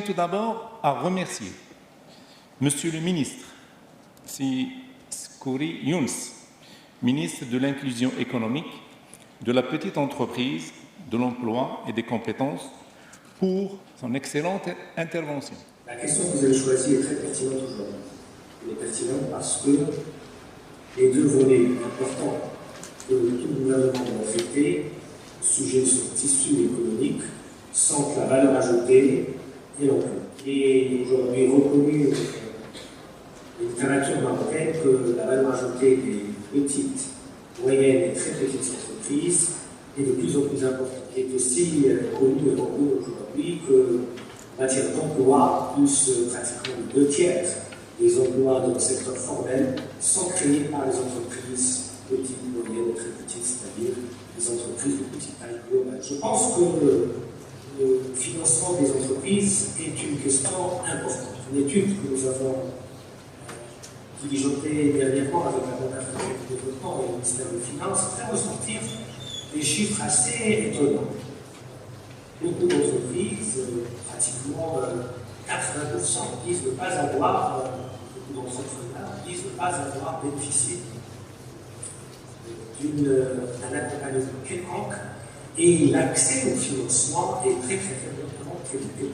tout d'abord à remercier Monsieur le ministre, Kouri Younes, ministre de l'Inclusion économique, de la petite entreprise, de l'emploi et des compétences, pour son excellente intervention. La question que vous avez choisie est très pertinente aujourd'hui. Elle est pertinente parce que les deux volets importants que tout le gouvernement a traité, le sujet de son tissu économique, sont la valeur ajoutée et l'emploi. Et aujourd'hui reconnu la littérature marocaine que la valeur ajoutée des petites, moyennes et très petites entreprises est de plus en plus importante. Il est aussi connu et reconnu aujourd'hui que en matière d'emploi, plus pratiquement 2/3 des emplois dans le secteur formel sont créés par les entreprises petites, moyennes et très petites, c'est-à-dire les entreprises de petite taille globale. Je pense que le financement des entreprises est une question importante. Une étude que nous avons diligentée dernièrement avec la Banque africaine du développement et le ministère des Finances fait ressortir des chiffres assez étonnants. Beaucoup d'entreprises, pratiquement 80%, disent ne pas avoir, beaucoup d'entrepreneurs disent ne pas avoir bénéficié d'un accompagnement quelconque, et l'accès au financement est très très faible, notamment quelques pays,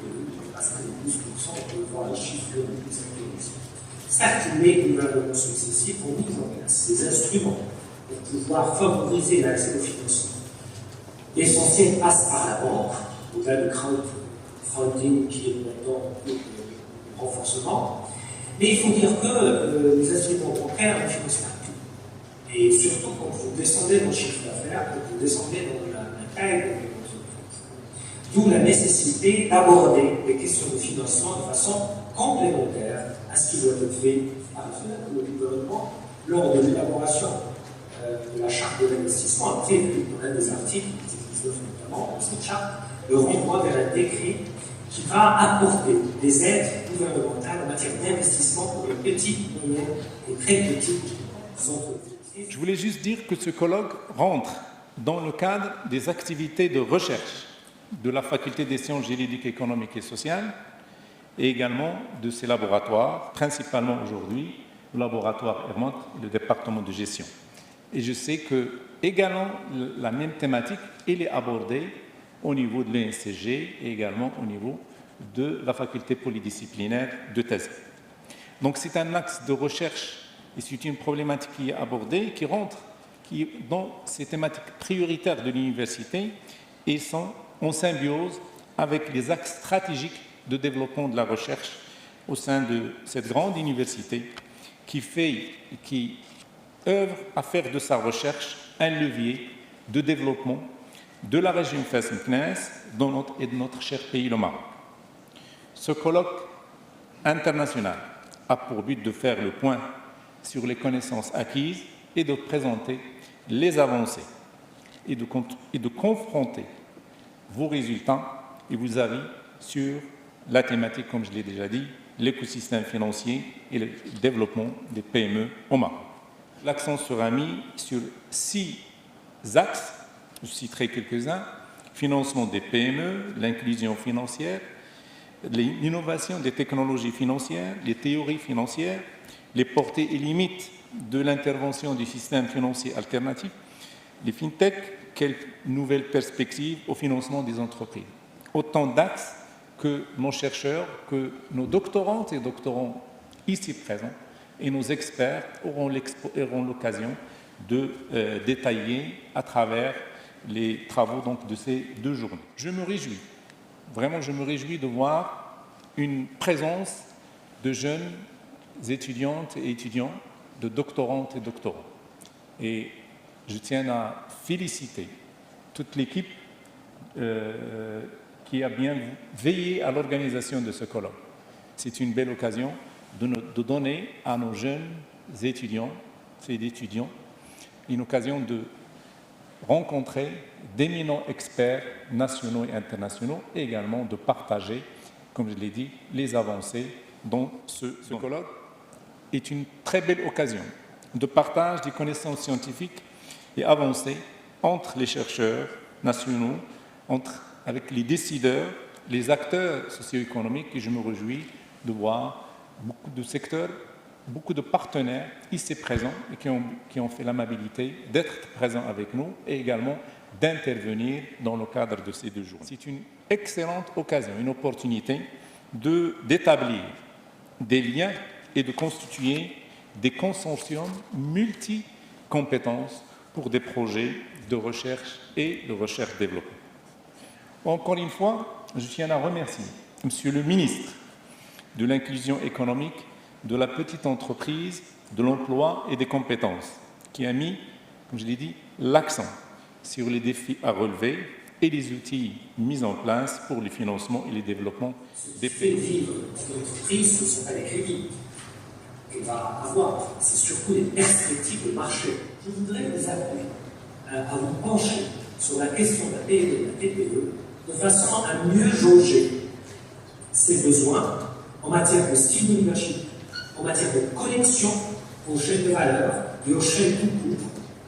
parce que les 12%, on peut voir les chiffres les plus intéressants. Certes, les gouvernements successifs ont mis en place des instruments pour pouvoir favoriser l'accès au financement. L'essentiel passe par la banque, au-delà du crowdfunding qui est maintenant le renforcement. Mais il faut dire que les instruments bancaires ne financent pas tout. Et surtout quand vous descendez dans le chiffre d'affaires, quand vous descendez dans la taille de l'entreprise. D'où la nécessité d'aborder les questions de financement de façon complémentaire à ce qui doit être fait par le gouvernement lors de l'élaboration de la charte de l'investissement a prévu dans l'un des articles, l'article 19 notamment, de cette charte, le renvoi vers un décret qui va apporter des aides gouvernementales en matière d'investissement pour les petites, moyennes et très petites entreprises. Je voulais juste dire que ce colloque rentre dans le cadre des activités de recherche de la Faculté des sciences juridiques, économiques et sociales et également de ses laboratoires, principalement aujourd'hui le laboratoire Hermont et le département de gestion. Et je sais que également la même thématique, elle est abordée au niveau de l'ENCG et également au niveau de la faculté polydisciplinaire de thèse. Donc c'est un axe de recherche et c'est une problématique qui est abordée, qui rentre dans ces thématiques prioritaires de l'université et sont en symbiose avec les axes stratégiques de développement de la recherche au sein de cette grande université qui œuvre à faire de sa recherche un levier de développement de la région Fès-Meknès et de notre cher pays, le Maroc. Ce colloque international a pour but de faire le point sur les connaissances acquises et de présenter les avancées et de confronter vos résultats et vos avis sur la thématique, comme je l'ai déjà dit, l'écosystème financier et le développement des PME au Maroc. L'accent sera mis sur 6 axes, je citerai quelques-uns: financement des PME, l'inclusion financière, l'innovation des technologies financières, les théories financières, les portées et limites de l'intervention du système financier alternatif, les fintech, quelles nouvelles perspectives au financement des entreprises. Autant d'axes que nos chercheurs, que nos doctorantes et doctorants ici présents et nos experts auront l'occasion de détailler à travers les travaux donc, de ces 2 journées. Je me réjouis, vraiment je me réjouis de voir une présence de jeunes étudiantes et étudiants, de doctorantes et doctorants. Et je tiens à féliciter toute l'équipe qui a bien veillé à l'organisation de ce colloque. C'est une belle occasion de donner à nos jeunes étudiants et étudiants une occasion de rencontrer d'éminents experts nationaux et internationaux et également de partager, comme je l'ai dit, les avancées dans ce colloque est une très belle occasion de partage des connaissances scientifiques et avancées entre les chercheurs nationaux, avec les décideurs les acteurs socio-économiques et je me réjouis de voir beaucoup de secteurs, beaucoup de partenaires ici présents et qui ont fait l'amabilité d'être présents avec nous et également d'intervenir dans le cadre de ces 2 jours. C'est une excellente occasion, une opportunité d'établir des liens et de constituer des consortiums multi-compétences pour des projets de recherche et de recherche-développement. Encore une fois, je tiens à remercier Monsieur le ministre de l'Inclusion économique, de la petite entreprise, de l'emploi et des compétences, qui a mis, comme je l'ai dit, l'accent sur les défis à relever et les outils mis en place pour le financement et le développement des pays. Ce qui fait vivre l'entreprise, ce ne sont pas les crédits qu'elle va avoir, c'est surtout les perspectives de marché. Je voudrais vous appeler à vous pencher sur la question de la PME et de la TPE de façon à mieux jauger ses besoins en matière de style de leadership, en matière de connexion aux chaînes de valeur et aux chaînes tout court,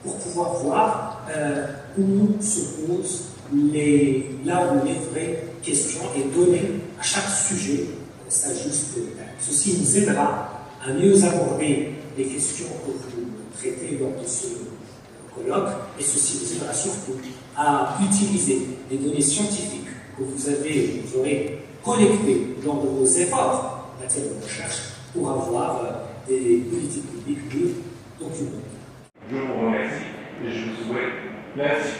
pour pouvoir voir où se posent là où les vraies questions et donner à chaque sujet sa juste place. Ceci nous aidera à mieux aborder les questions que vous traitez lors de ce colloque et ceci nous aidera surtout à utiliser les données scientifiques que vous aurez collectées lors de vos efforts en matière de recherche pour avoir des politiques publiques mieux documentées. Je vous remercie et je vous souhaite la suite.